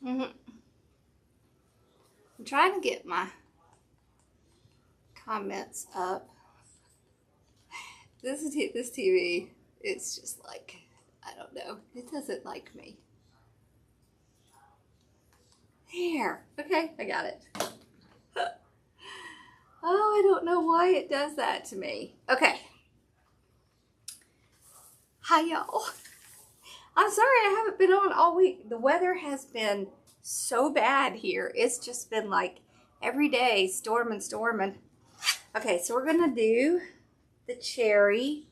I'm trying to get my comments up. This TV, it's just like, I don't know. It doesn't like me. There. Okay, I got it. Oh, I don't know why it does that to me. Okay. Hi, y'all. I'm sorry I haven't been on all week. The weather has been so bad here. It's just been like every day storming. Okay, so we're gonna do the cherry.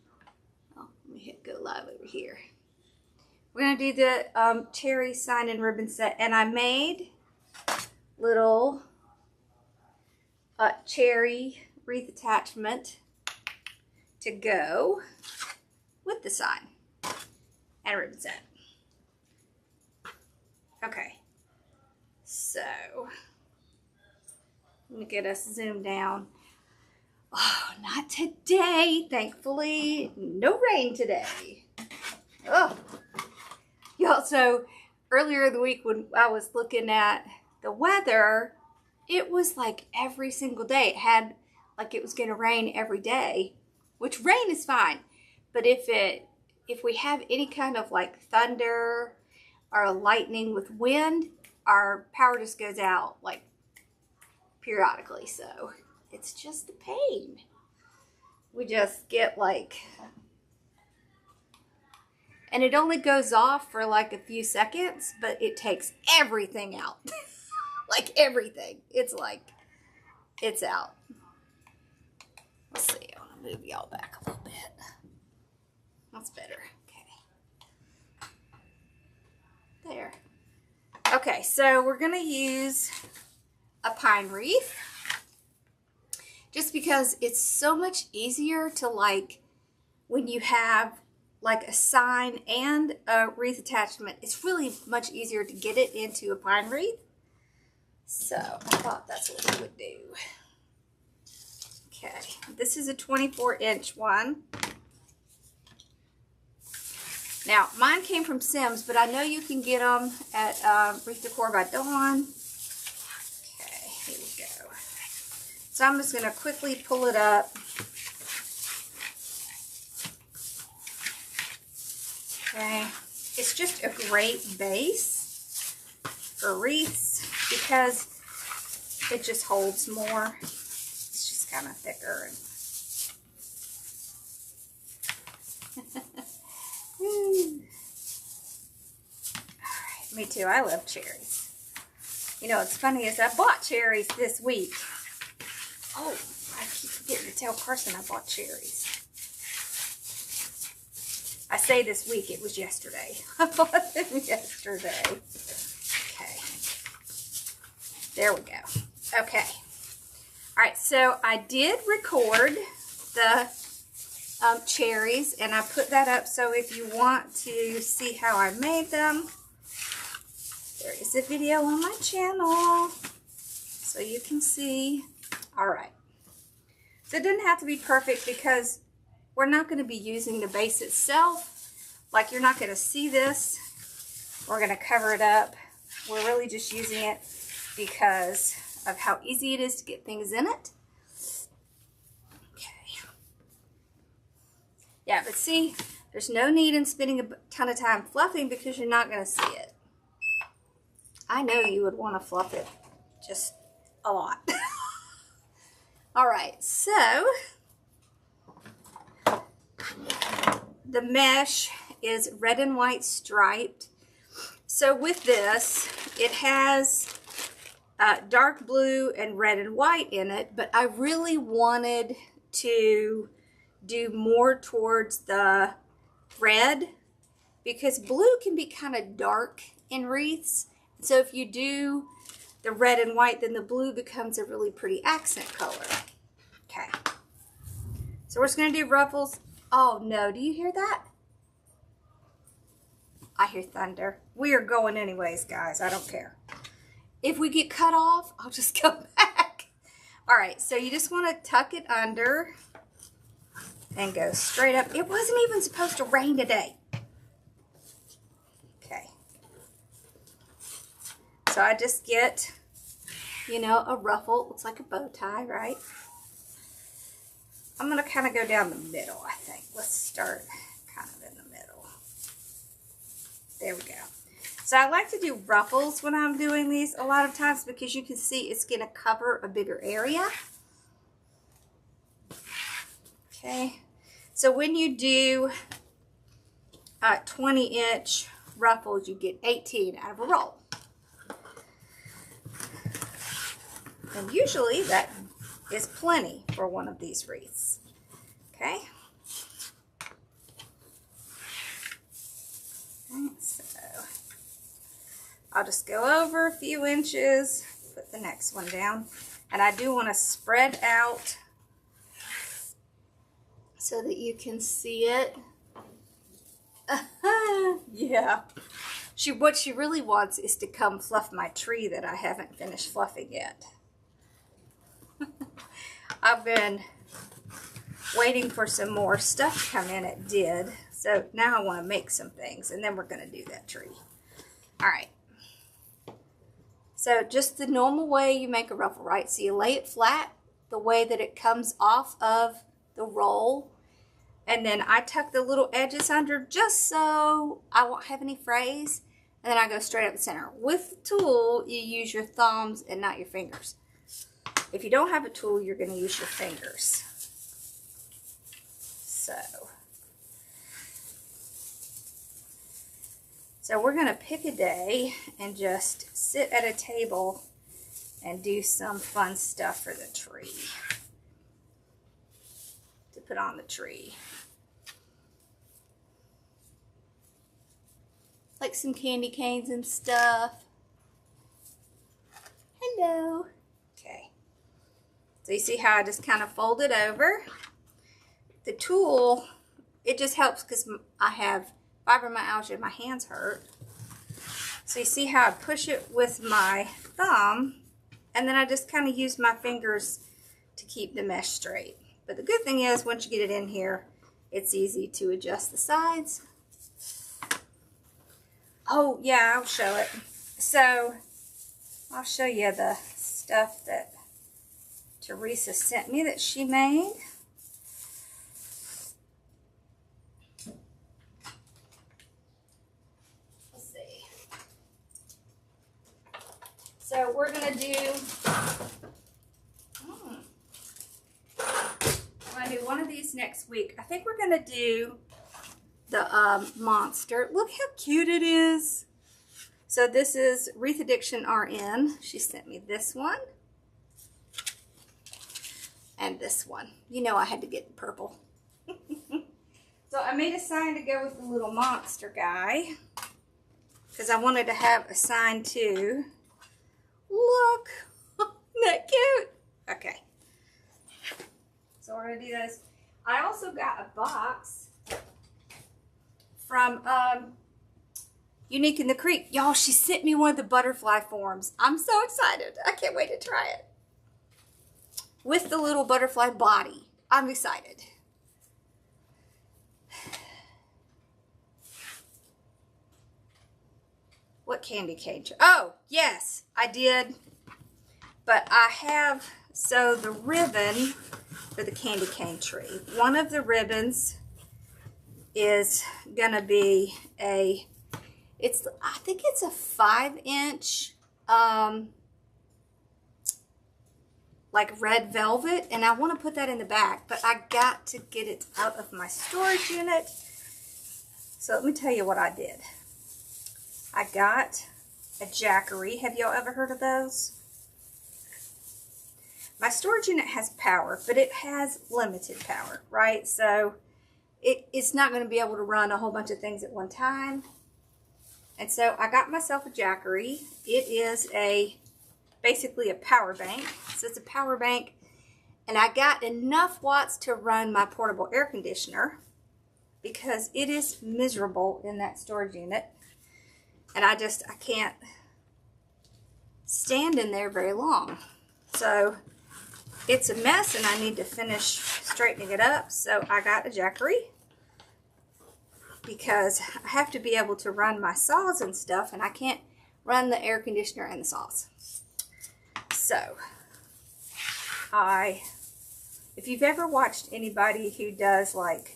Oh, let me hit go live over here. We're gonna do the cherry sign and ribbon set, and I made little cherry wreath attachment to go with the sign and ribbon set. Okay, so let me get us zoomed down. Oh, not today, thankfully. No rain today. Oh, y'all, so earlier in the week when I was looking at the weather, it was like every single day. It had like it was going to rain every day, which rain is fine. But if we have any kind of like thunder or lightning with wind, our power just goes out like periodically. So it's just a pain. We just get like, and it only goes off for like a few seconds, but it takes everything out. Like everything. It's like, it's out. Let's see, I want to move y'all back a little bit. That's better. Okay. There. Okay, so we're going to use a pine wreath. Just because it's so much easier to like, when you have like a sign and a wreath attachment, it's really much easier to get it into a pine wreath. So I thought that's what we would do. Okay, this is a 24-inch one. Now, mine came from Sims, but I know you can get them at Wreath Decor by Dawn. Okay, here we go. So I'm just going to quickly pull it up. Okay, it's just a great base for wreaths because it just holds more. It's just kind of thicker. Alright, me too. I love cherries. You know, what's funny is I bought cherries this week. Oh, I keep forgetting to tell Carson I bought cherries. I say this week, it was yesterday. I bought them yesterday. Okay. There we go. Okay. Alright, so I did record the cherries, and I put that up, so if you want to see how I made them, there is a video on my channel, so you can see. Alright. So it doesn't have to be perfect because we're not going to be using the base itself. Like, you're not going to see this. We're going to cover it up. We're really just using it because of how easy it is to get things in it. Okay. Yeah, but see, there's no need in spending a ton of time fluffing because you're not going to see it. I know you would want to fluff it just a lot. All right, so the mesh is red and white striped. So with this, it has dark blue and red and white in it, but I really wanted to do more towards the red because blue can be kind of dark in wreaths. So if you do the red and white, then the blue becomes a really pretty accent color. Okay. So we're just going to do ruffles. Oh no, do you hear that? I hear thunder. We are going anyways, guys. I don't care. If we get cut off, I'll just go back. All right, so you just want to tuck it under and go straight up. It wasn't even supposed to rain today. Okay. So I just get, you know, a ruffle. It looks like a bow tie, right? I'm going to kind of go down the middle, I think. Let's start kind of in the middle. There we go. So I like to do ruffles when I'm doing these a lot of times because you can see it's going to cover a bigger area. Okay. So when you do 20-inch ruffles, you get 18 out of a roll. And usually that is plenty for one of these wreaths. Okay. So I'll just go over a few inches, put the next one down, and I do want to spread out so that you can see it. Yeah. What she really wants is to come fluff my tree that I haven't finished fluffing yet. I've been waiting for some more stuff to come in. It did. So now I want to make some things, and then we're going to do that tree. All right. So just the normal way you make a ruffle, right? So you lay it flat the way that it comes off of the roll. And then I tuck the little edges under just so I won't have any frays. And then I go straight up the center. With the tool, you use your thumbs and not your fingers. If you don't have a tool, you're going to use your fingers. So we're going to pick a day and just sit at a table and do some fun stuff for the tree. To put on the tree. Like some candy canes and stuff. Hello. Okay. So you see how I just kind of fold it over. The tool, it just helps because I have fibromyalgia, my hands hurt. So you see how I push it with my thumb, and then I just kind of use my fingers to keep the mesh straight. But the good thing is, once you get it in here, it's easy to adjust the sides. Oh, yeah, I'll show it. So, I'll show you the stuff that Teresa sent me that she made. Let's see. So, we're going to do... I'm going to do one of these next week. I think we're going to do the monster. Look how cute it is. So this is Wreath Addiction RN. She sent me this one. And this one. You know I had to get the purple. So I made a sign to go with the little monster guy. Because I wanted to have a sign too. Look. Isn't that cute? Okay. So we're going to do this. I also got a box from Unique in the Creek. Y'all, she sent me one of the butterfly forms. I'm so excited. I can't wait to try it. With the little butterfly body. I'm excited. What candy cane? Oh, yes, I did. But I have, so the ribbon for the candy cane tree. One of the ribbons is gonna be I think it's a 5-inch like red velvet, and I want to put that in the back, but I got to get it out of my storage unit. So let me tell you what I did. I got a jackery. Have y'all ever heard of those? My storage unit has power, but it has limited power, right? So it's not going to be able to run a whole bunch of things at one time. And so I got myself a jackery. It is basically a power bank. So it's a power bank. And I got enough watts to run my portable air conditioner because it is miserable in that storage unit. And I can't stand in there very long. So it's a mess and I need to finish straightening it up. So I got a jackery because I have to be able to run my saws and stuff, and I can't run the air conditioner and the sauce. So, if you've ever watched anybody who does like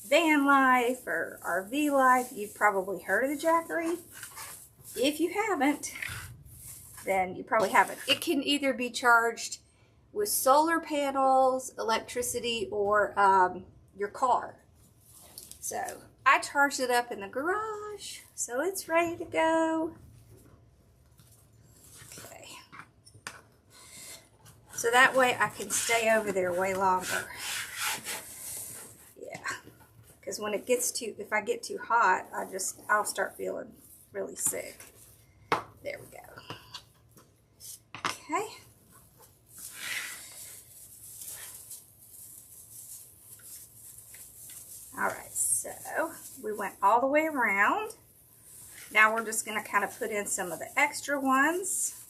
van life or RV life, you've probably heard of the Jackery. If you haven't, then you probably haven't. It can either be charged with solar panels, electricity, or your car. So I charged it up in the garage, so it's ready to go. Okay. So that way I can stay over there way longer. Yeah. Because when it gets too, if I get too hot, I'll start feeling really sick. There we go. Okay. All right, so we went all the way around. Now we're just going to kind of put in some of the extra ones.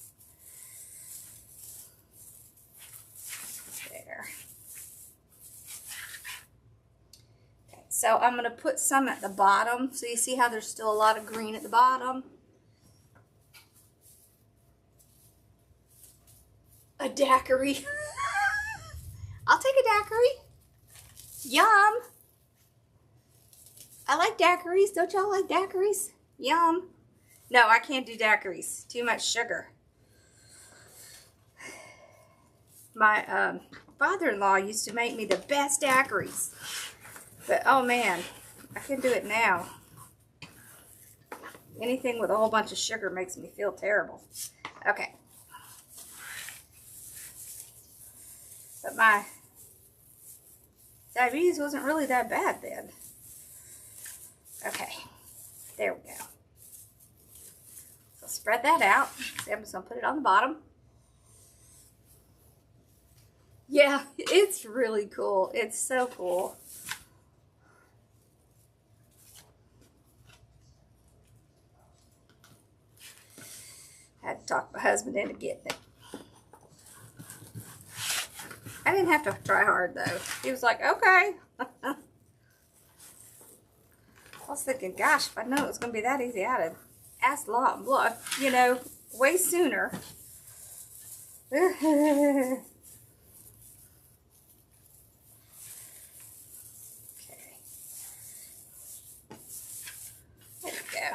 There. Okay, so I'm going to put some at the bottom. So you see how there's still a lot of green at the bottom? A daiquiri. I'll take a daiquiri. Yum. I like daiquiris. Don't y'all like daiquiris? Yum. No, I can't do daiquiris. Too much sugar. My father-in-law used to make me the best daiquiris. But, oh man, I can do it now. Anything with a whole bunch of sugar makes me feel terrible. Okay. But my diabetes wasn't really that bad then. Okay, there we go. So spread that out. See, I'm just going to put it on the bottom. Yeah, it's really cool. It's so cool. I had to talk my husband into getting it. I didn't have to try hard though. He was like, okay. I was thinking, gosh, if I know it was going to be that easy, I'd have asked a lot, you know, way sooner. Okay. There we go.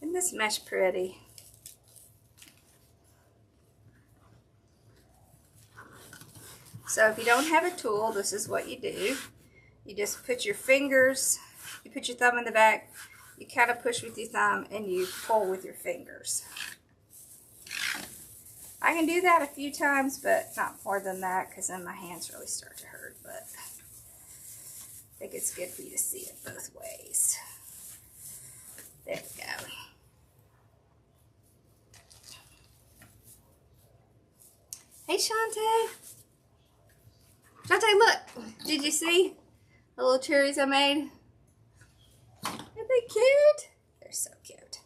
Isn't this mesh pretty? So if you don't have a tool, this is what you do. You just put your fingers, you put your thumb in the back, you kind of push with your thumb, and you pull with your fingers. I can do that a few times, but not more than that, because then my hands really start to hurt. But I think it's good for you to see it both ways. There we go. Hey, Shantae. Shantae, look. Did you see the little cherries I made? Aren't they cute? They're so cute.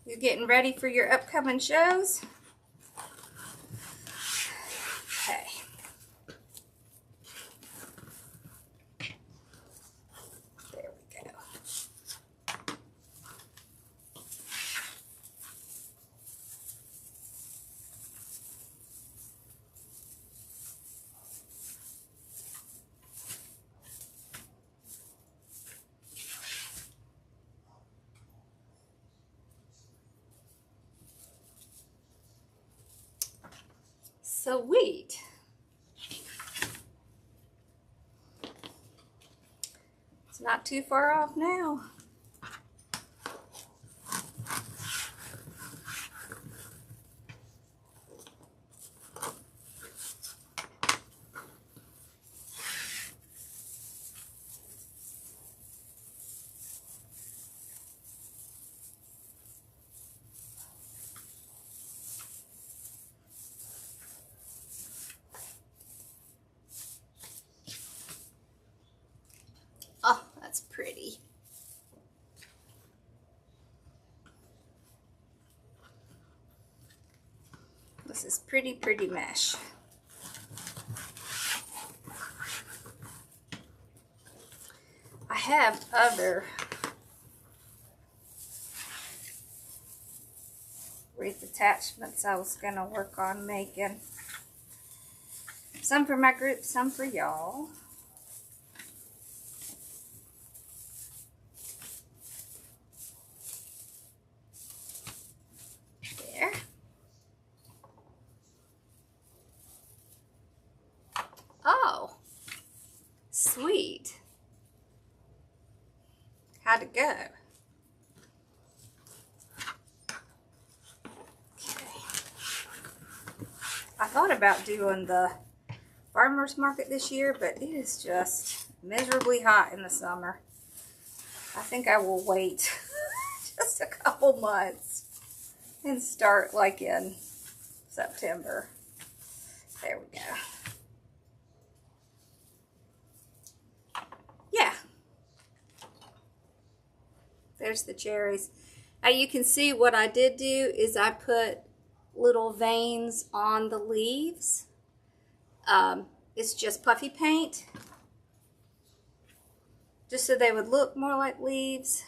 You getting ready for your upcoming shows? Okay. There we go. Sweet. It's not too far off now. Oh, that's pretty. This is pretty mesh. have other wreath attachments I was going to work on making. Some for my group, some for y'all. There. Oh, sweet. How'd it go? I thought about doing the farmer's market this year, but it is just miserably hot in the summer. I think I will wait just a couple months and start like in September. There we go. Yeah. There's the cherries. Now you can see what I did do is I put little veins on the leaves. It's just puffy paint, just so they would look more like leaves.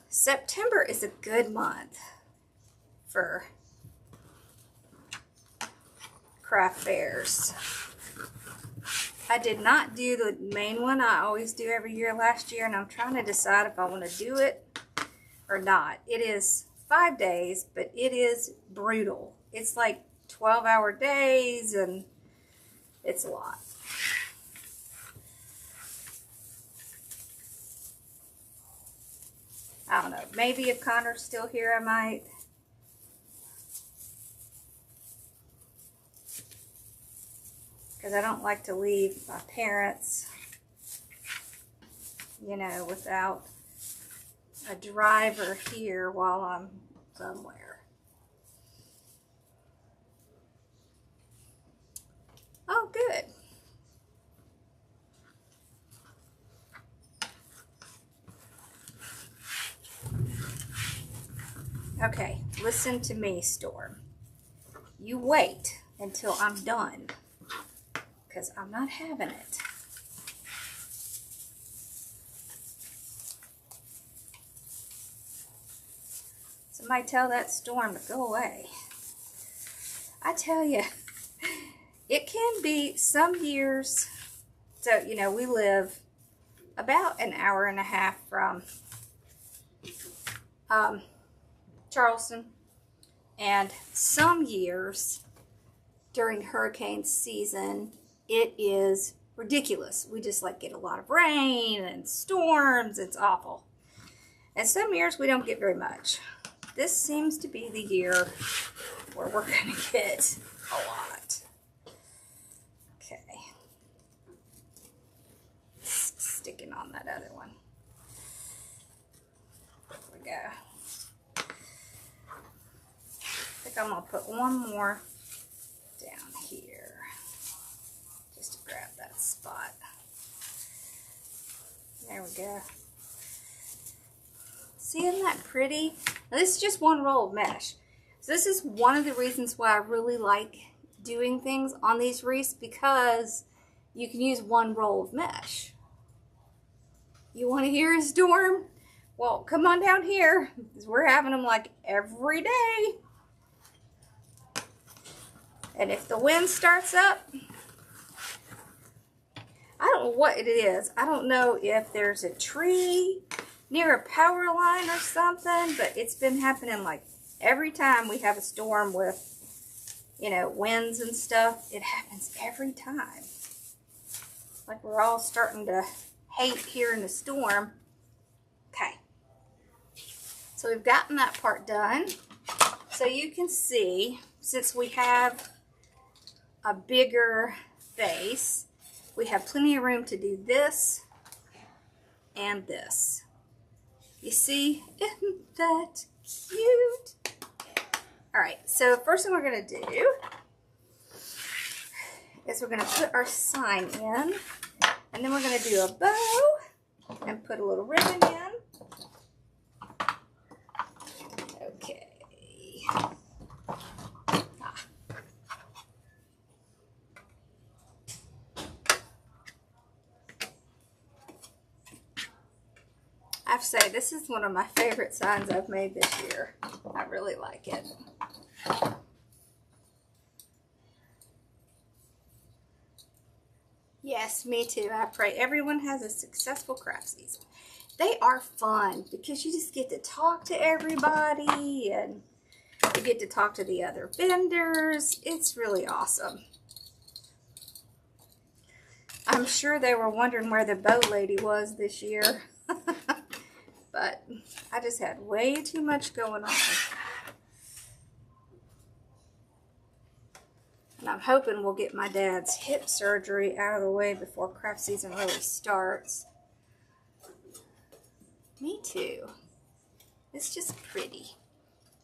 September is a good month for craft fairs. I did not do the main one I always do every year last year, and I'm trying to decide if I want to do it or not. It is 5 days, but it is brutal. It's like 12-hour days, and it's a lot. I don't know. Maybe if Connor's still here, I might. Because I don't like to leave my parents, you know, without a driver here while I'm somewhere. Oh, good. Okay, listen to me, Storm. You wait until I'm done, because I'm not having it. Somebody tell that storm to go away. I tell you, it can be some years. So, you know, we live about an hour and a half from Charleston. And some years during hurricane season, it is ridiculous. We just like get a lot of rain and storms. It's awful. And some years we don't get very much. This seems to be the year where we're going to get a lot. Okay. Sticking on that other one. There we go. I think I'm going to put one more down here. Just to grab that spot. There we go. See, isn't that pretty? Now, this is just one roll of mesh. So this is one of the reasons why I really like doing things on these wreaths, because you can use one roll of mesh. You want to hear a storm? Well, come on down here, because we're having them like every day. And if the wind starts up, I don't know what it is. I don't know if there's a tree near a power line or something, but it's been happening like every time we have a storm with, you know, winds and stuff. It happens every time. Like we're all starting to hate hearing the storm. Okay. So we've gotten that part done. So you can see, since we have a bigger base, we have plenty of room to do this and this. You see, isn't that cute? All right, so first thing we're gonna do is we're gonna put our sign in, and then we're gonna do a bow and put a little ribbon in. Okay. I have to say, this is one of my favorite signs I've made this year. I really like it. Yes, me too. I pray everyone has a successful craft season. They are fun because you just get to talk to everybody and you get to talk to the other vendors. It's really awesome. I'm sure they were wondering where the bow lady was this year. But I just had way too much going on. And I'm hoping we'll get my dad's hip surgery out of the way before craft season really starts. Me too. It's just pretty.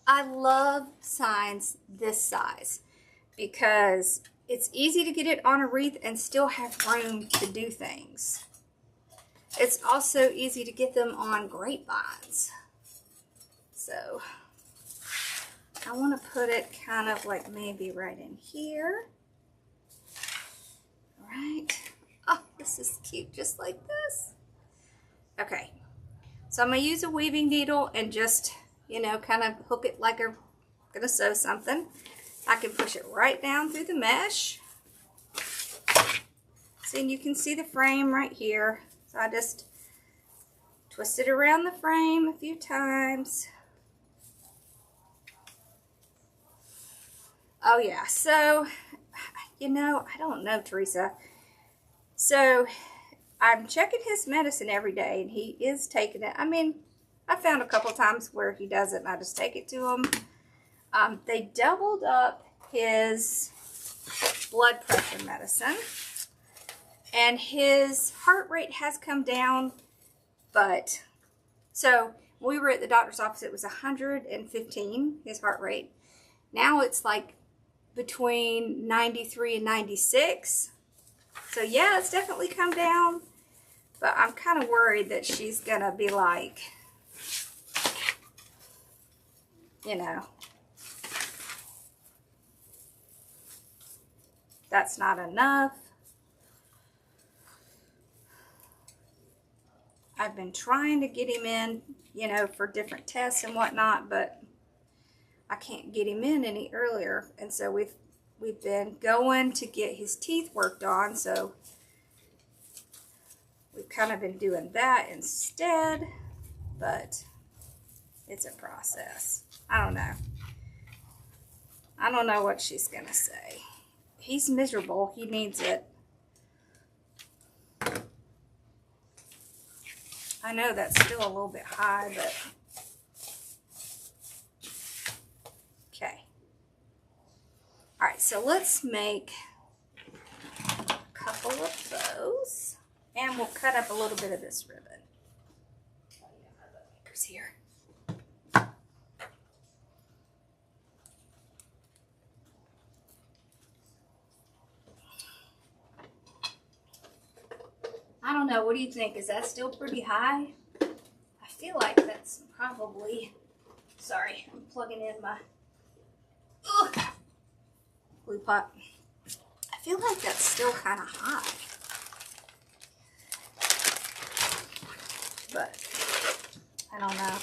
I love signs this size because it's easy to get it on a wreath and still have room to do things. It's also easy to get them on grapevines. So I want to put it kind of like maybe right in here. Right. Oh, this is cute, just like this. Okay. So I'm going to use a weaving needle and just, you know, kind of hook it like I'm going to sew something. I can push it right down through the mesh. See, and you can see the frame right here. So I just twist it around the frame a few times. Oh yeah, so, you know, I don't know, Teresa. So I'm checking his medicine every day, and he is taking it. I mean, I found a couple times where he doesn't, and I just take it to him. They doubled up his blood pressure medicine, and his heart rate has come down, but, so when we were at the doctor's office, it was 115, his heart rate. Now it's like between 93 and 96. So yeah, it's definitely come down, but I'm kind of worried that she's gonna be like, you know, that's not enough. I've been trying to get him in, you know, for different tests and whatnot, but I can't get him in any earlier. And so we've been going to get his teeth worked on, so we've kind of been doing that instead, but it's a process. I don't know. I don't know what she's gonna say. He's miserable. He needs it. I know that's still a little bit high, but okay. All right, so let's make a couple of those, and we'll cut up a little bit of this ribbon. Oh, yeah, my bow maker's here. I don't know, what do you think? Is that still pretty high? I feel like that's probably, sorry, I'm plugging in my glue pot. I feel like that's still kind of high. But I don't know.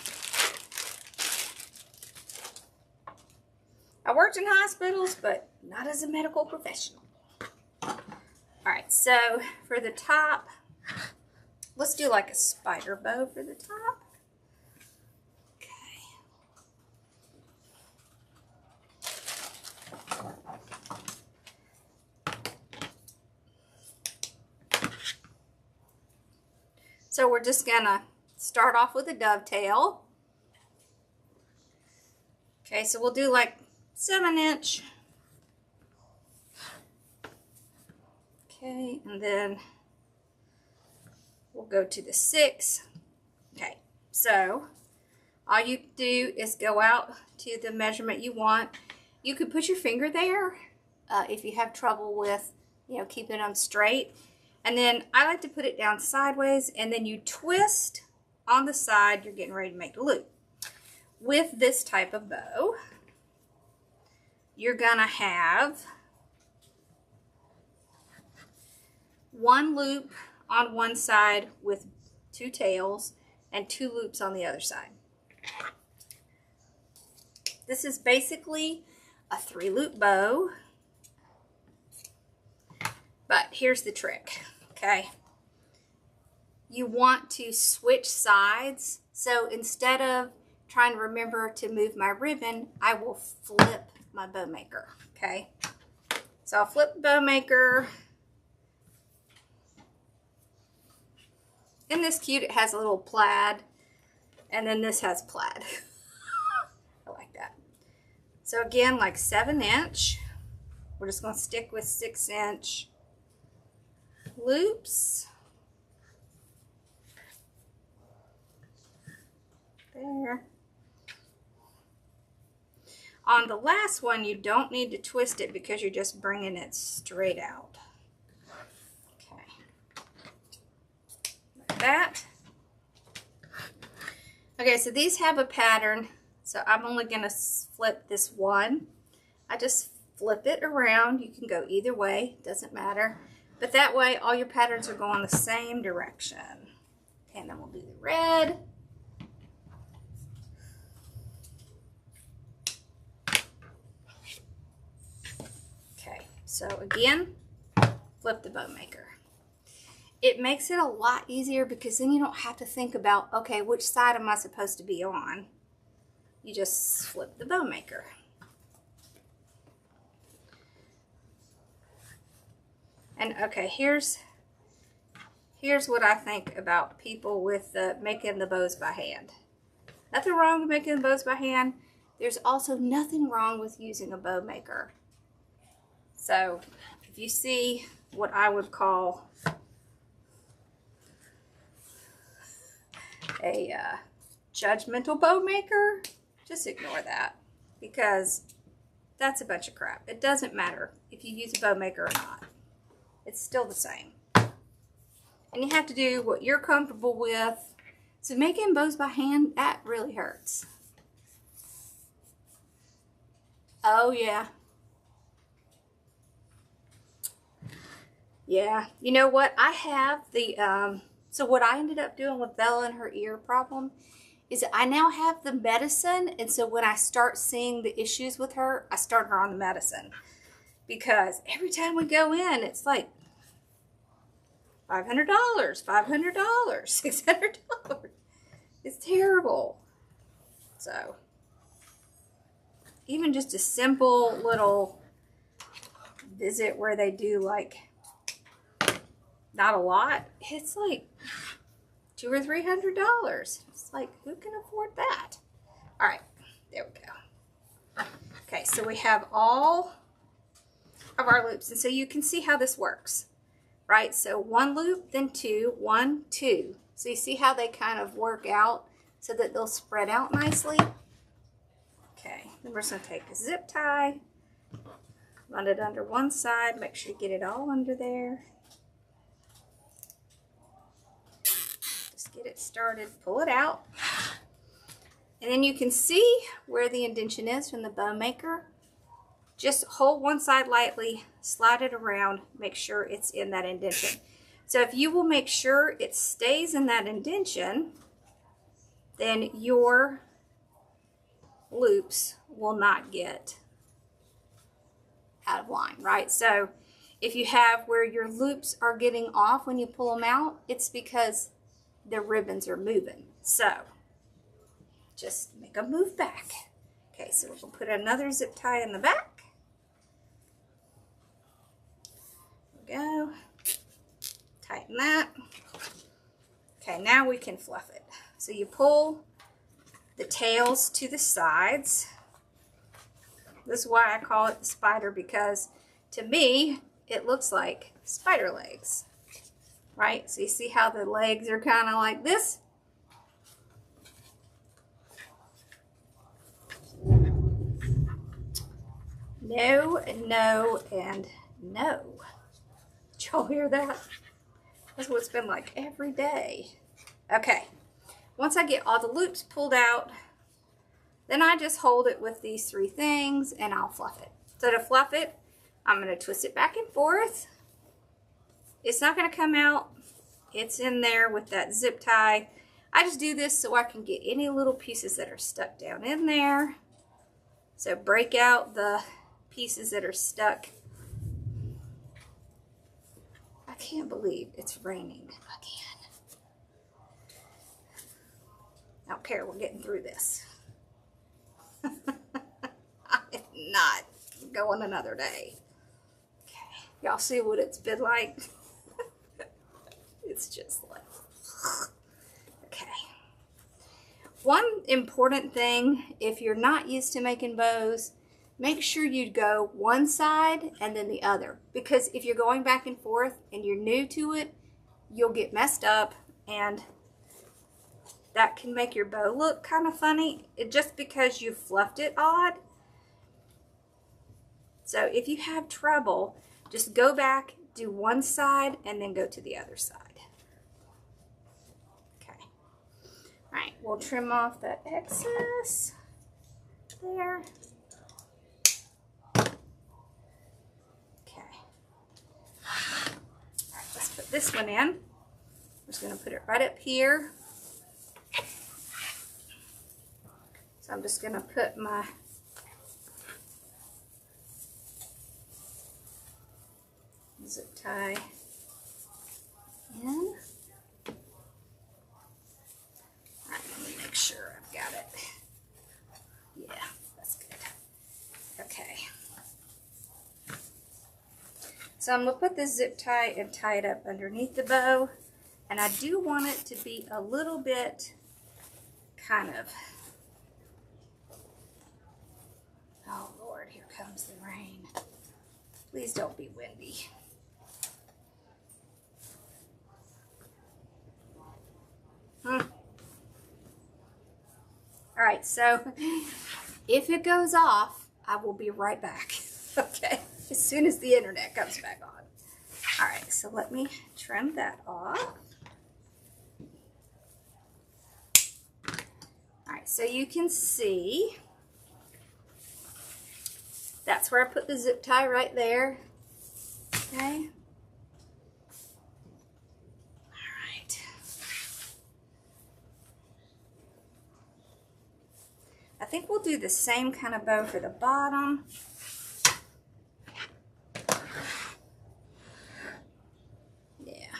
I worked in hospitals, but not as a medical professional. All right, so for the top, let's do like a spider bow for the top. So we're just gonna start off with a dovetail. Okay, so we'll do like 7-inch. Okay, and then we'll go to the 6. Okay, so all you do is go out to the measurement you want. You could put your finger there if you have trouble with, you know, keeping them straight. And then I like to put it down sideways, and then you twist on the side you're getting ready to make the loop. With this type of bow, you're gonna have one loop on one side with 2 tails, and 2 loops on the other side. This is basically a 3-loop bow, but here's the trick, okay? You want to switch sides, so instead of trying to remember to move my ribbon, I will flip my bow maker, okay? So I'll flip the bow maker. Isn't this cute? It has a little plaid, and then this has plaid. I like that. So again, like 7-inch. We're just going to stick with 6-inch loops. There. On the last one, you don't need to twist it because you're just bringing it straight out. Okay. Like that. Okay, so these have a pattern, so I'm only going to flip this one. I just flip it around. You can go either way, doesn't matter. But that way, all your patterns are going the same direction. Okay, and then we'll do the red. Okay, so again, flip the bow maker. It makes it a lot easier because then you don't have to think about, okay, which side am I supposed to be on? You just flip the bow maker. And okay, here's what I think about people with making the bows by hand. Nothing wrong with making the bows by hand. There's also nothing wrong with using a bow maker. So if you see what I would call a judgmental bow maker, just ignore that, because that's a bunch of crap. It doesn't matter if you use a bow maker or not. It's still the same. And you have to do what you're comfortable with. So making bows by hand, that really hurts. Oh yeah. Yeah, you know what? I have the, so what I ended up doing with Bella and her ear problem is I now have the medicine. And so when I start seeing the issues with her, I start her on the medicine. Because every time we go in, it's like $500, $500, $600. It's terrible. So even just a simple little visit where they do like not a lot, it's like $200 or $300. It's like, who can afford that? All right, there we go. Okay, so we have all of our loops, and so you can see how this works, right? So 1 loop, then 2, 1, 2. So you see how they kind of work out so that they'll spread out nicely. Okay, then we're just going to take a zip tie, run it under one side, make sure you get it all under there. Just get it started, pull it out. And then you can see where the indentation is from the bow maker. Just hold one side lightly, slide it around, make sure it's in that indentation. So if you will make sure it stays in that indentation, then your loops will not get out of line, right? So if you have where your loops are getting off when you pull them out, it's because the ribbons are moving. So just make them move back. Okay, so we're going to put another zip tie in the back. There we go. Tighten that. Okay, now we can fluff it. So you pull the tails to the sides. This is why I call it the spider, because to me it looks like spider legs, right? So you see how the legs are kind of like this? No, no, and no. Did y'all hear that? That's what it's been like every day. Okay, once I get all the loops pulled out, then I just hold it with these 3 things and I'll fluff it. So to fluff it, I'm going to twist it back and forth. It's not going to come out. It's in there with that zip tie. I just do this so I can get any little pieces that are stuck down in there. So break out the pieces that are stuck. I can't believe it's raining again. I don't care, we're getting through this. I am not going another day. Okay, y'all see what it's been like? It's just like, okay. One important thing, if you're not used to making bows, make sure you go one side and then the other. Because if you're going back and forth and you're new to it, you'll get messed up and that can make your bow look kind of funny just because you fluffed it odd. So if you have trouble, just go back, do one side, and then go to the other side. Okay. All right, we'll trim off that excess there. Okay. All right, let's put this one in. I'm just going to put it right up here. So I'm just going to put my zip tie in. All right, let me make sure I've got it. Yeah, that's good. Okay. So I'm going to put this zip tie and tie it up underneath the bow. And I do want it to be a little bit kind of, oh Lord, here comes the rain. Please don't be windy. All right, so if it goes off, I will be right back, okay? As soon as the internet comes back on. All right, so let me trim that off. All right, so you can see that's where I put the zip tie right there, okay? I think we'll do the same kind of bow for the bottom. Yeah.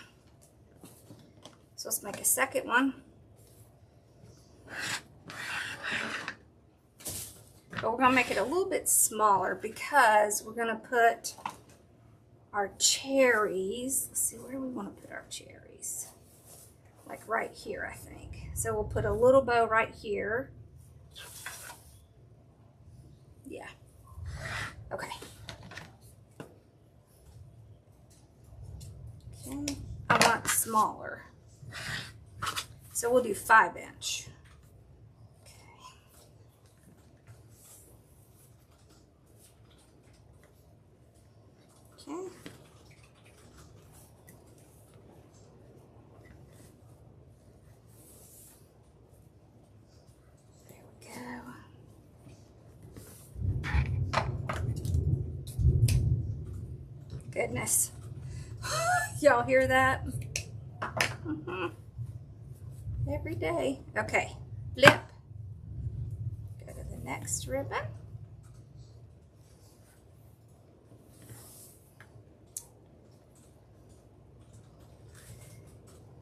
So let's make a second one. But we're going to make it a little bit smaller because we're going to put our cherries. Let's see, where do we want to put our cherries? Like right here, I think. So we'll put a little bow right here. Yeah. Okay. Okay. I want smaller. So we'll do 5-inch. Okay. Okay. Goodness. Y'all hear that? Every day. Okay. Flip. Go to the next ribbon.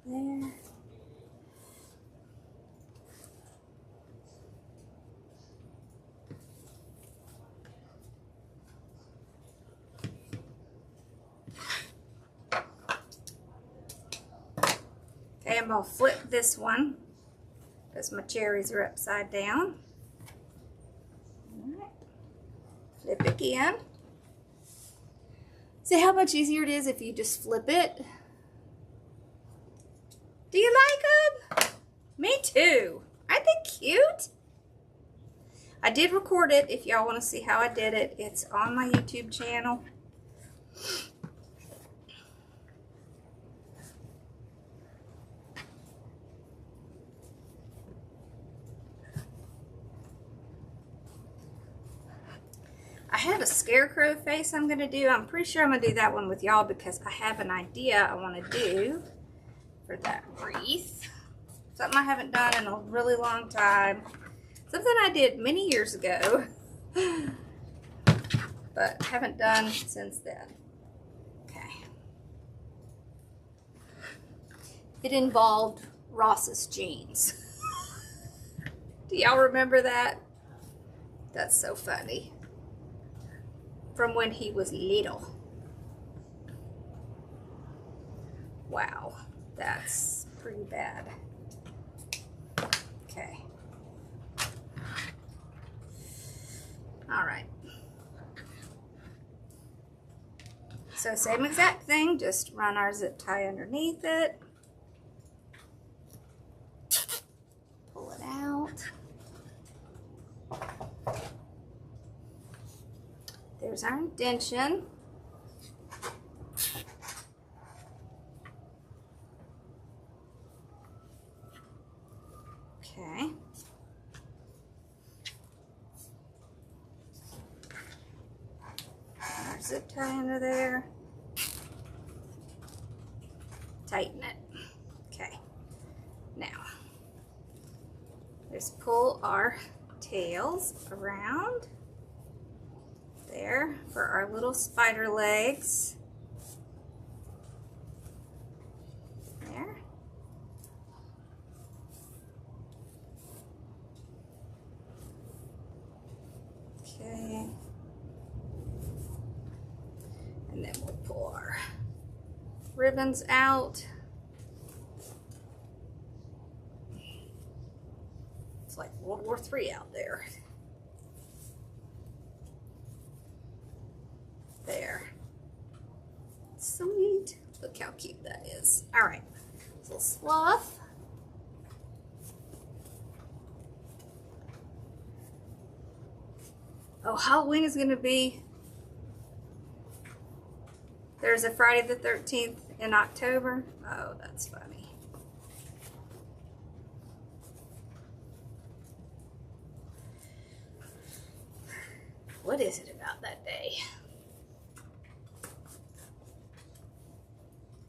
There. Okay, I'm going to flip this one because my cherries are upside down. All right. Flip again. See how much easier it is if you just flip it? Do you like them? Me too. Aren't they cute? I did record it if y'all want to see how I did it. It's on my YouTube channel. I have a scarecrow face I'm going to do. I'm pretty sure I'm going to do that one with y'all because I have an idea I want to do for that wreath. Something I haven't done in a really long time. Something I did many years ago, but haven't done since then. Okay. It involved Ross's jeans. Do y'all remember that? That's so funny. From when he was little. Wow, that's pretty bad. Okay. All right. So same exact thing, just run our zip tie underneath it. Pull it out. There's our indention. Okay. Our zip tie under there. Tighten it. Okay. Now, just pull our tails around there for our little spider legs. There. Okay. And then we'll pull our ribbons out. It's like World War III out there. There. Sweet. Look how cute that is. All right. So Fluff. Oh, Halloween is going to be, there's a Friday the 13th in October. Oh, that's funny. What is it about that day?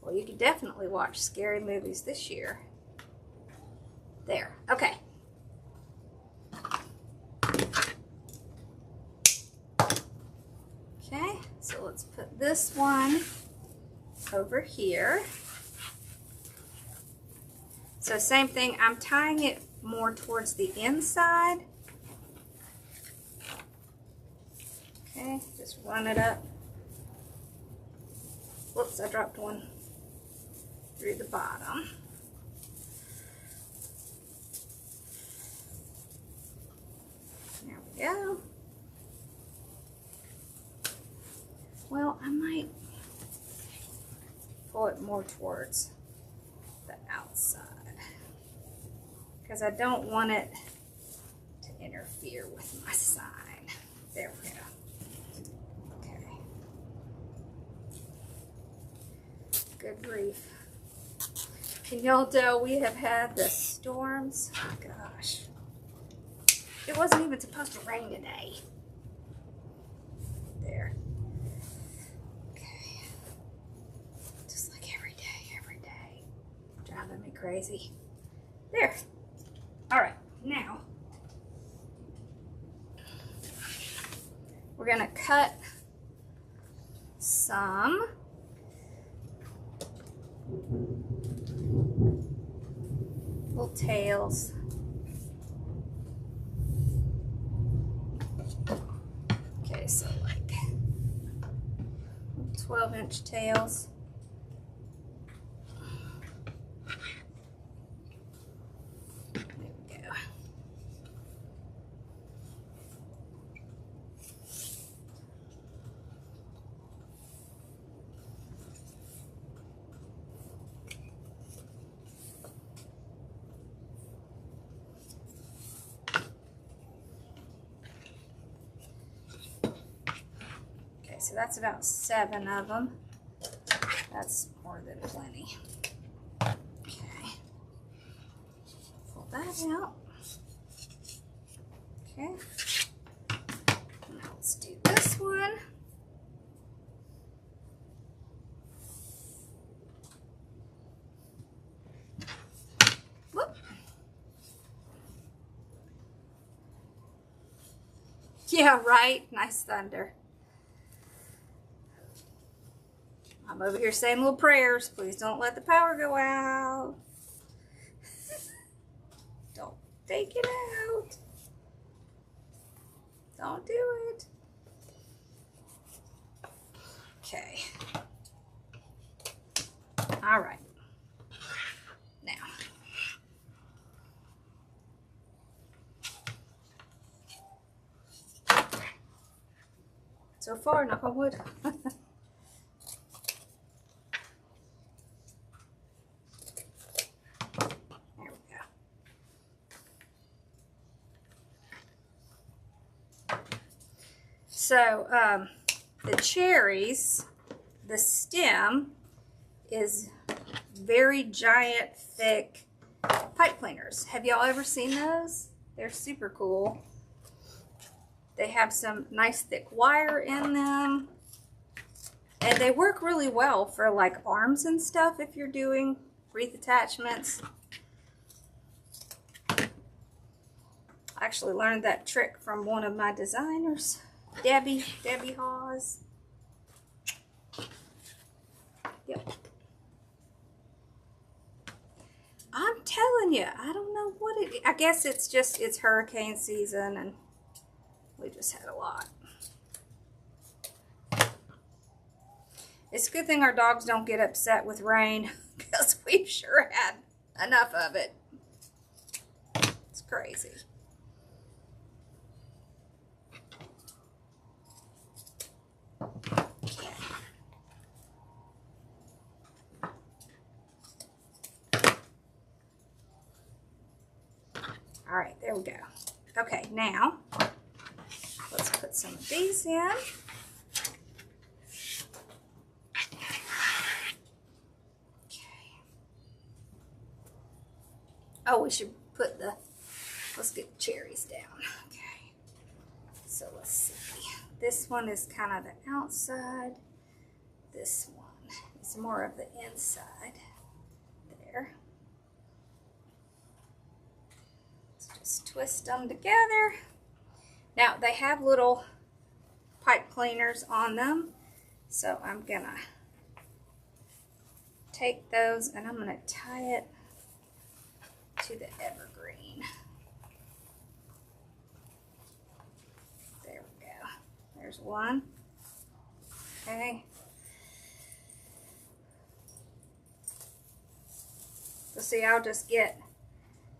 Well, you could definitely watch scary movies this year. There. Okay. Okay, so let's put this one over here. So same thing, I'm tying it more towards the inside. Okay, just run it up. Whoops, I dropped one through the bottom. There we go. Well, I might pull it more towards the outside because I don't want it to interfere with my sign. There we go. Okay. Good grief. Can y'all tell we have had the storms? Oh, gosh. It wasn't even supposed to rain today. There. Okay. Just like every day. Driving me crazy. There. All right. Now, we're going to cut some little tails. Okay, so like 12-inch tails. There we go. So that's about 7 of them. That's more than plenty. Okay. Pull that out. Okay. Now let's do this one. Whoop. Yeah, right? Nice thunder. I'm over here saying little prayers. Please don't let the power go out. Don't take it out. Don't do it. Okay. All right. Now. So far, knock on wood. So, the cherries, the stem is very giant, thick pipe cleaners. Have y'all ever seen those? They're super cool. They have some nice thick wire in them. And they work really well for like arms and stuff if you're doing wreath attachments. I actually learned that trick from one of my designers. Debbie Hawes. Yep. I'm telling you, I don't know what it is. I guess it's just, it's hurricane season and we just had a lot. It's a good thing our dogs don't get upset with rain because we've sure had enough of it. It's crazy. All right, there we go. Okay, now let's put some of these in. Okay. Oh, we should put the, let's get the cherries down. Okay. So let's see. This one is kind of the outside. This one is more of the inside. There. Just twist them together. Now they have little pipe cleaners on them, so I'm gonna take those and I'm gonna tie it to the evergreen. There we go. There's one. Okay. So see, I'll just get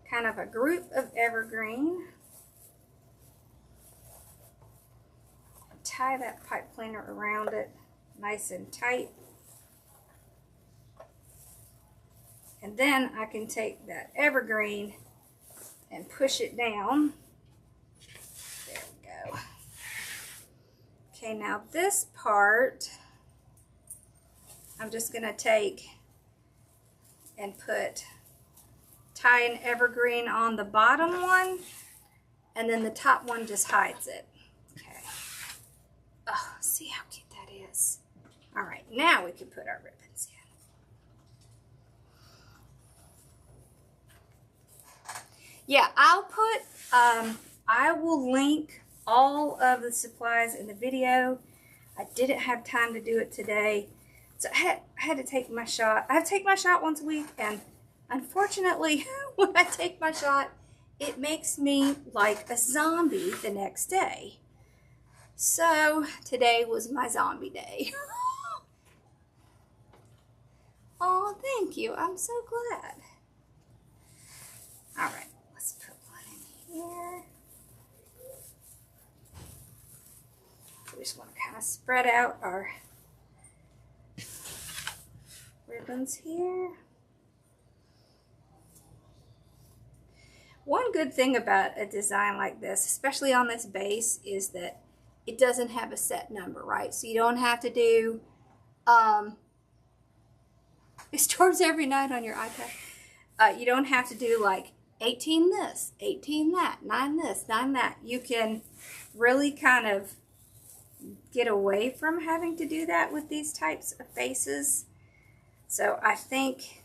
kind of a group of evergreen. Tie that pipe cleaner around it nice and tight. And then I can take that evergreen and push it down. There we go. Okay, now this part, I'm just gonna take and tie an evergreen on the bottom one, and then the top one just hides it. Okay. Oh, see how cute that is. All right, now we can put our ribbons in. Yeah, I'll put, I will link all of the supplies in the video. I didn't have time to do it today, so I had to take my shot. I take my shot once a week, and unfortunately, when I take my shot, it makes me like a zombie the next day. So today was my zombie day. Oh, thank you. I'm so glad. All right, let's put one in here. We just want to kind of spread out our ribbons here. One good thing about a design like this, especially on this base, is that it doesn't have a set number, right? So you don't have to do, it starts every night on your iPad. You don't have to do like 18 this, 18 that, 9 this, 9 that. You can really kind of get away from having to do that with these types of faces. So I think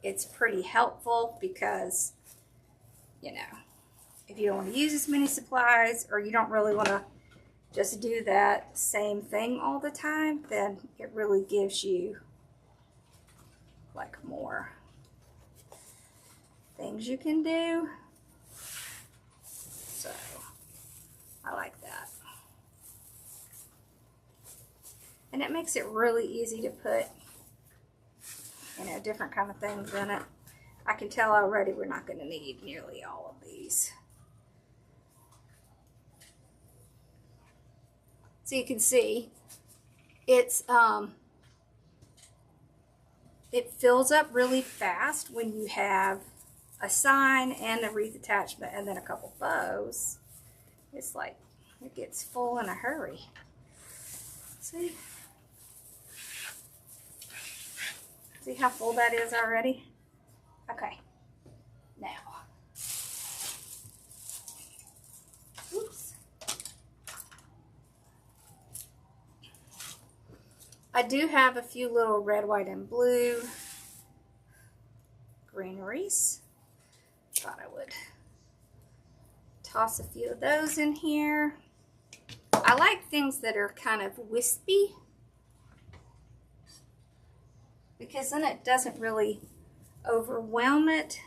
it's pretty helpful because, you know, if you don't want to use as many supplies or you don't really want to just do that same thing all the time, then it really gives you like more things you can do. So I like that. And it makes it really easy to put, you know, different kind of things in it. I can tell already we're not going to need nearly all of these. So you can see it's it fills up really fast when you have a sign and a wreath attachment and then a couple bows. It's like it gets full in a hurry. See? See how full that is already? Okay. Now. Oops. I do have a few little red, white, and blue greeneries. Thought I would toss a few of those in here. I like things that are kind of wispy, because then it doesn't really overwhelm it.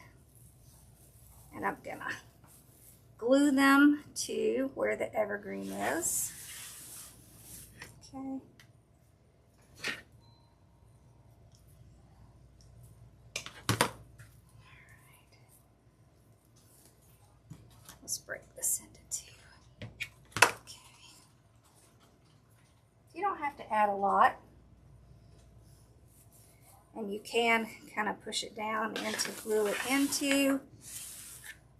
And I'm gonna glue them to where the evergreen is. Okay. Let's break this into two. Okay. You don't have to add a lot. And you can kind of push it down and to glue it into.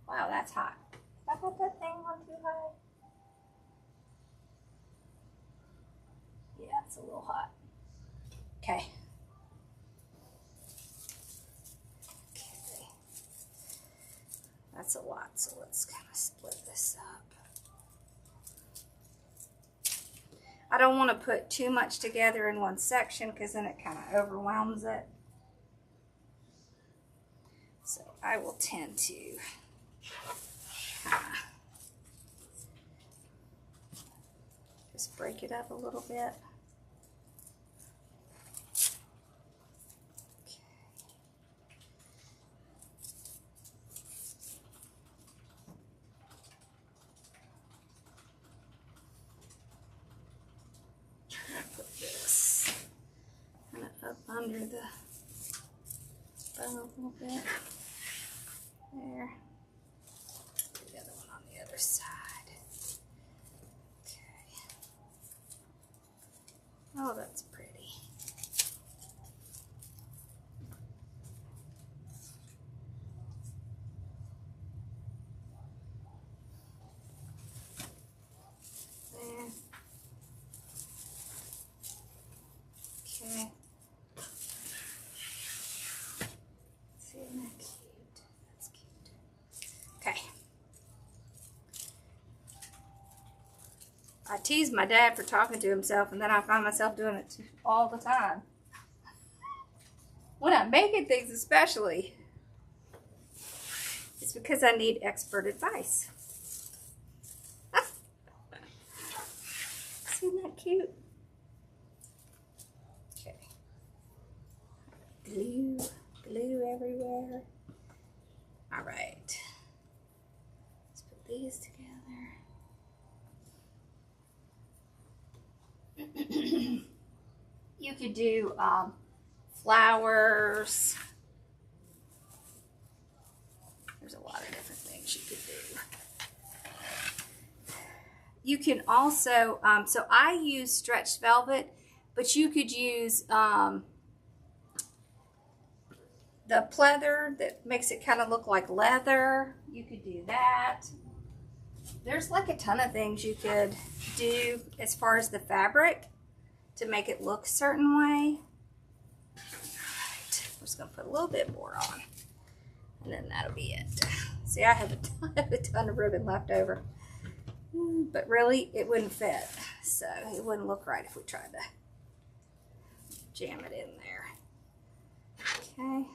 Wow, that's hot. Did I put that thing on too high? Yeah, it's a little hot. Okay. Okay. That's a lot, so let's kind of split this up. I don't want to put too much together in one section because then it kind of overwhelms it. So I will tend to just break it up a little bit. Under the bow a little bit. There. Do the other one on the other side. Okay. Oh, that's pretty. There. Okay. That's cute. Okay. I tease my dad for talking to himself, and then I find myself doing it all the time. When I'm making things especially, it's because I need expert advice. Isn't that cute? Okay. Glue everywhere. All right. Let's put these together. You could do flowers. There's a lot of different things you could do. You can also, so I use stretched velvet, but you could use the pleather that makes it kind of look like leather. You could do that. There's like a ton of things you could do as far as the fabric to make it look a certain way. All right, we're just gonna put a little bit more on, and then that'll be it. See, I have a ton of ribbon left over, but really it wouldn't fit, so it wouldn't look right if we tried to jam it in there. Okay.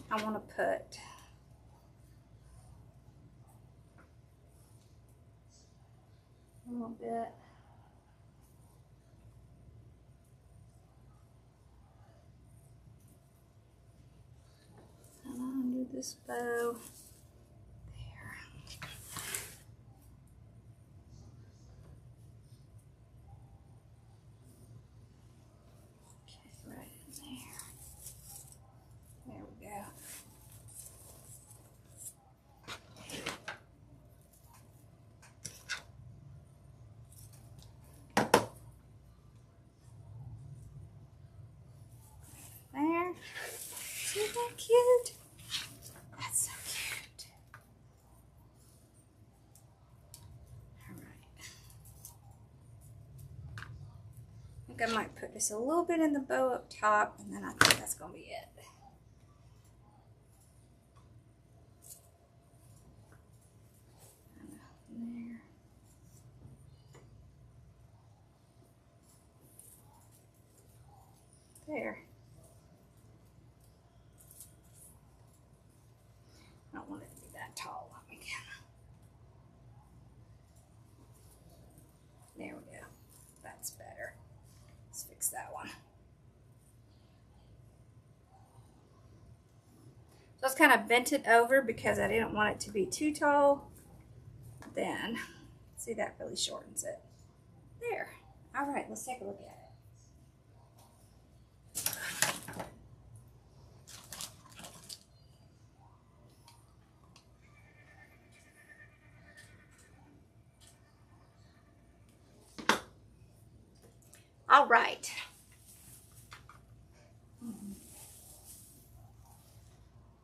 I want to put bit. And undo this bow. There. Okay, right in there. There we go. There. Isn't that cute? That's so cute. Alright. I think I might put just a little bit in the bow up top, and then I think that's going to be it. There. There. I don't want it to be that tall. Let me get it. There we go. That's better. Let's fix that one. So I was kind of bent it over because I didn't want it to be too tall. Then, see, that really shortens it. There. All right, let's take a look at it. All right.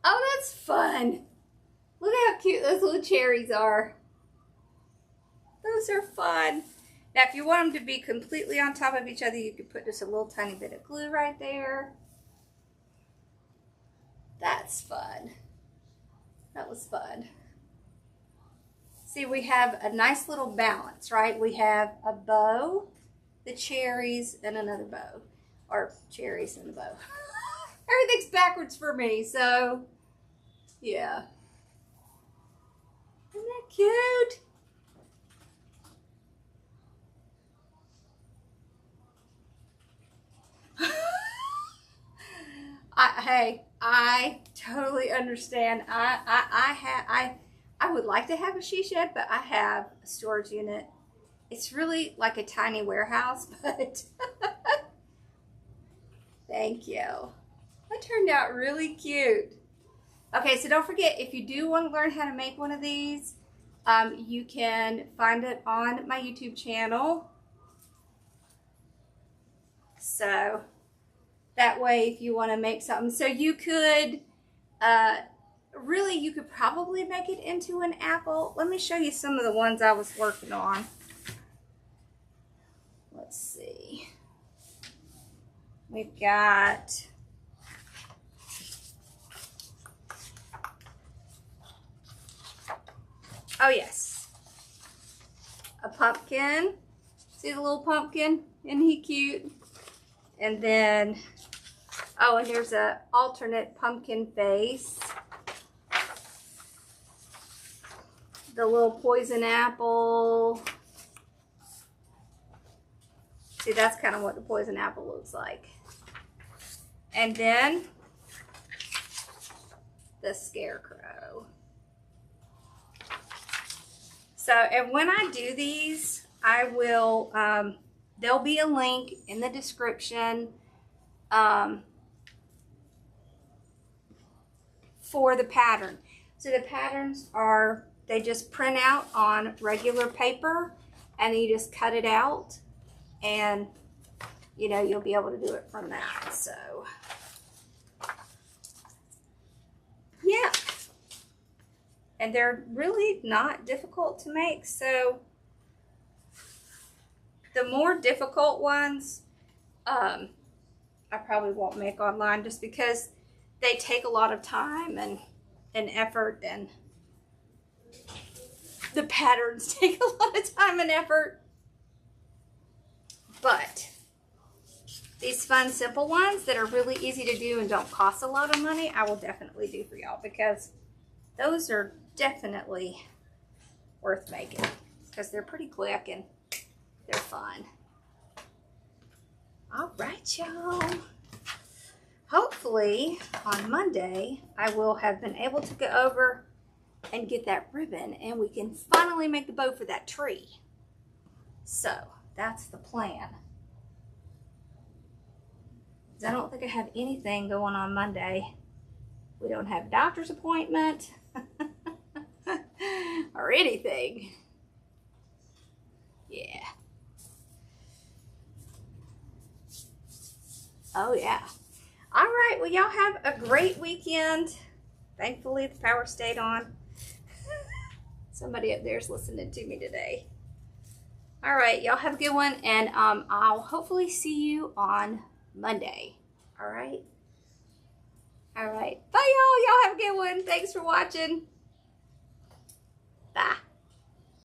Oh, that's fun. Look how cute those little cherries are. Those are fun. Now, if you want them to be completely on top of each other, you could put just a little tiny bit of glue right there. That's fun. That was fun. See, we have a nice little balance, right? We have a bow, the cherries, and another bow. Or cherries and a bow. Everything's backwards for me, so yeah. Isn't that cute? Hey, I totally understand. I would like to have a she shed, but I have a storage unit. It's really like a tiny warehouse, but thank you. That turned out really cute. Okay, so don't forget, if you do want to learn how to make one of these, you can find it on my YouTube channel. So that way, if you want to make something, so you could, really, you could probably make it into an apple. Let me show you some of the ones I was working on. Let's see. We've got oh yes, a pumpkin. See the little pumpkin? Isn't he cute? And then, oh, and there's a alternate pumpkin face. The little poison apple. See, that's kind of what the poison apple looks like. And then the scarecrow. So, and when I do these, I will, there'll be a link in the description for the pattern. So the patterns are, they just print out on regular paper and you just cut it out and, you know, you'll be able to do it from that. So, yeah. And they're really not difficult to make. So the more difficult ones, I probably won't make online just because they take a lot of time and effort, and the patterns take a lot of time and effort. But these fun, simple ones that are really easy to do and don't cost a lot of money, I will definitely do for y'all, because those are definitely worth making because they're pretty quick and They're fun. All right, y'all. Hopefully on Monday, I will have been able to go over and get that ribbon and we can finally make the bow for that tree. So that's the plan. I don't think I have anything going on Monday. We don't have a doctor's appointment or anything. Yeah. Oh yeah. All right, well y'all have a great weekend. Thankfully the power stayed on. Somebody up there is listening to me today. All right, y'all have a good one, and I'll hopefully see you on Monday. All right? All right. Bye, y'all. Y'all have a good one. Thanks for watching. Bye.